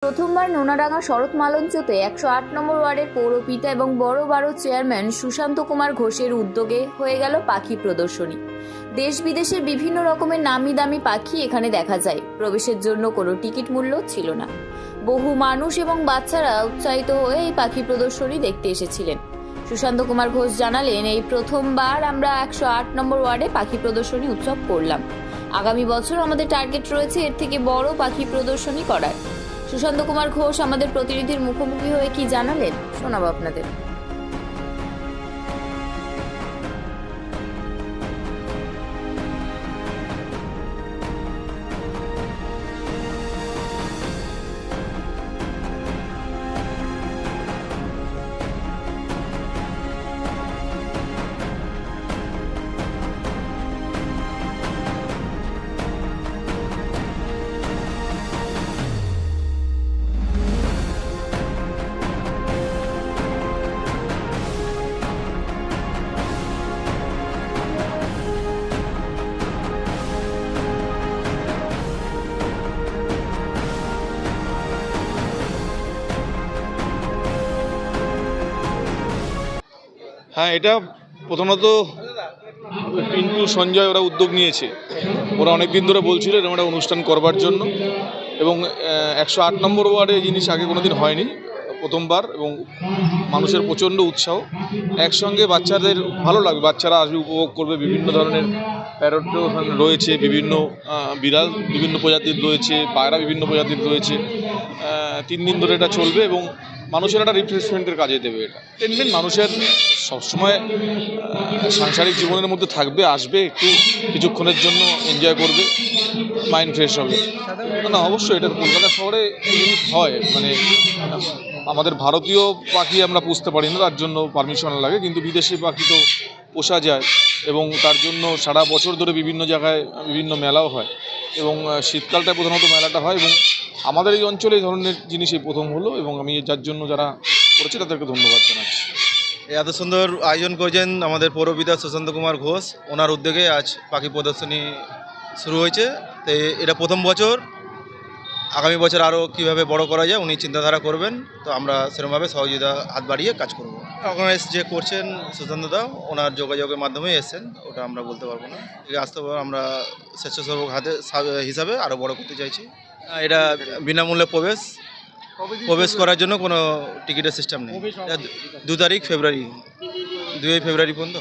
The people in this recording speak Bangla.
প্রথমবার নোনাডাঙ্গা শরৎ মালঞ্চতে 108 নম্বর ওয়ার্ডের পৌরপিতা এবং বড় বারো চেয়ারম্যান সুশান্ত কুমার ঘোষের উদ্যোগে হয়ে গেল পাখি প্রদর্শনী। দেশ বিদেশের বিভিন্ন রকমের নামি দামি পাখি এখানে দেখা যায়। প্রবেশের জন্য কোনো টিকিট মূল্য ছিল না। বহু মানুষ এবং বাচ্চারা উৎসাহিত হয়ে এই পাখি প্রদর্শনী দেখতে এসেছিলেন। সুশান্ত কুমার ঘোষ জানালেন, এই প্রথমবার আমরা 108 নম্বর ওয়ার্ডে পাখি প্রদর্শনী উৎসব করলাম। আগামী বছর আমাদের টার্গেট রয়েছে এর থেকে বড় পাখি প্রদর্শনী করার। সুশান্ত কুমার ঘোষ আমাদের প্রতিনিধির মুখোমুখি হয়ে কি জানালেন শোনাবো আপনাদের। হ্যাঁ, এটা প্রথমত পিন্টু সঞ্জয় ওরা উদ্যোগ নিয়েছে। ওরা অনেক দিন ধরে বলছিল এরকম একটা অনুষ্ঠান করবার জন্য, এবং 108 নম্বর ওয়ার্ডে এই জিনিস আগে কোনোদিন হয়নি, প্রথমবার, এবং মানুষের প্রচণ্ড উৎসাহ। একসঙ্গে বাচ্চাদের ভালো লাগবে, বাচ্চারা আসবে, উপভোগ করবে। বিভিন্ন ধরনের প্যারটও রয়েছে, বিভিন্ন বিড়াল বিভিন্ন প্রজাতির রয়েছে, পায়রা বিভিন্ন প্রজাতির রয়েছে। 3 দিন ধরে এটা চলবে এবং মানুষের একটা রিফ্রেশমেন্টের কাজে দেবে। এটা এন্টারটেনমেন্ট মানুষের সবসময় সাংসারিক জীবনের মধ্যে থাকবে, আসবে, একটু কিছুক্ষণের জন্য এনজয় করবে, মাইন্ড ফ্রেশ হবে। না, অবশ্যই এটা কলকাতা শহরে জিনিস হয়, মানে আমাদের ভারতীয় পাখি আমরা পুষতে পারি না, তার জন্য পারমিশন লাগে, কিন্তু বিদেশি পাখি তো পোষা যায়, এবং তার জন্য সারা বছর ধরে বিভিন্ন জায়গায় বিভিন্ন মেলাও হয়, এবং শীতকালটায় প্রধানত মেলাটা হয়। এবং আমাদের এই অঞ্চলে এই ধরনের জিনিসই প্রথম হলো, এবং আমি যার জন্য যারা করেছে তাদেরকে ধন্যবাদ জানাচ্ছি। এত সুন্দর আয়োজন করেছেন আমাদের পৌরপিতা সুশান্ত কুমার ঘোষ, ওনার উদ্যোগে আজ পাখি প্রদর্শনী শুরু হয়েছে। তো এটা প্রথম বছর, আগামী বছর আরও কীভাবে বড় করা যায় উনি চিন্তাধারা করবেন, তো আমরা সেরকমভাবে সহযোগিতা হাত বাড়িয়ে কাজ করব। অর্গানাইজ যে করছেন সুশান্তদা, ওনার যোগাযোগের মাধ্যমেই এসছেন, ওটা আমরা বলতে পারবো না। আসতে আমরা স্বেচ্ছাসেবক হাতে হিসাবে আরও বড় করতে চাইছি। এটা বিনামূল্যে প্রবেশ করার জন্য কোনো টিকিটের সিস্টেম নেই। 2 তারিখ ফেব্রুয়ারি, 2 ফেব্রুয়ারি পর্যন্ত।